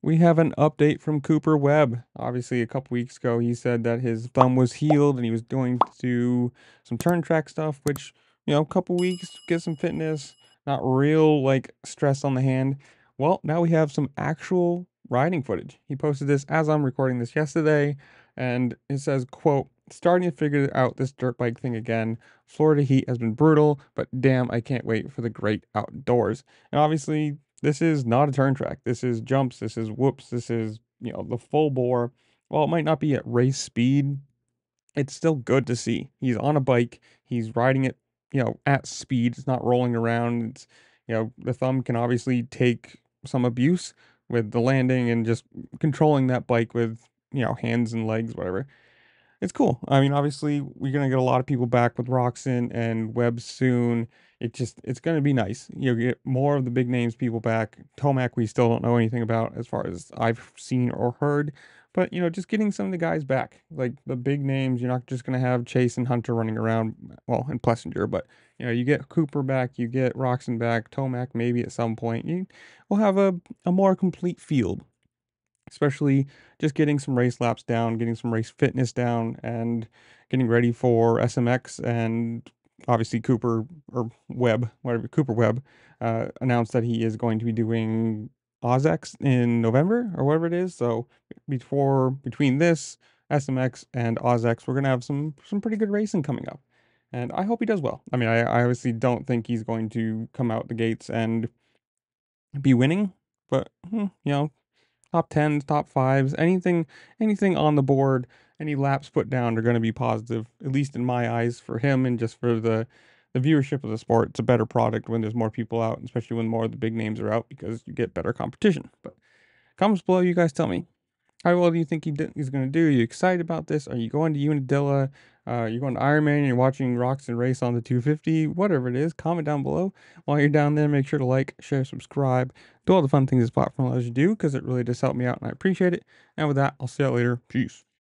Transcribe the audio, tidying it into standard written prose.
We have an update from Cooper Webb. Obviously, a couple weeks ago, he said that his thumb was healed and he was going to do some turn track stuff, which, a couple weeks, get some fitness, not real like stress on the hand. Well, now we have some actual riding footage. He posted this as I'm recording this yesterday, and it says, quote, starting to figure out this dirt bike thing again. Florida heat has been brutal, but damn, I can't wait for the great outdoors. And obviously, this is not a turn track. This is jumps. This is whoops. This is, the full bore. While it might not be at race speed, it's still good to see. He's on a bike. He's riding it, at speed. It's not rolling around. It's, the thumb can obviously take some abuse with the landing and just controlling that bike with, hands and legs, whatever. It's cool. I mean, obviously, we're gonna get a lot of people back with Roxon and Webb soon. It's gonna be nice. You get more of the big names people back. Tomac, we still don't know anything about as far as I've seen or heard. But just getting some of the guys back, like the big names. You're not just gonna have Chase and Hunter running around, well, and Plessinger, but you get Cooper back, you get Roxon back, Tomac maybe at some point. You will have a more complete field, especially just getting some race laps down, getting some race fitness down, and getting ready for SMX. And obviously Cooper or Webb, whatever, Cooper Webb, announced that he is going to be doing OzX in November or whatever it is. So between this SMX and OzX, we're gonna have some pretty good racing coming up. And I hope he does well. I mean, I obviously don't think he's going to come out the gates and be winning, but top tens, top fives, anything on the board, any laps put down are going to be positive, at least in my eyes, for him and just for the viewership of the sport. It's a better product when there's more people out, especially when more of the big names are out because you get better competition. But comments below, you guys tell me. How well do you think he's going to do? Are you excited about this? Are you going to Unadilla? You're going to Ironman and you're watching Roxon race on the 250? Whatever it is, comment down below. While you're down there, make sure to like, share, subscribe, do all the fun things this platform allows you to do because it really does help me out and I appreciate it. And with that, I'll see you later. Peace.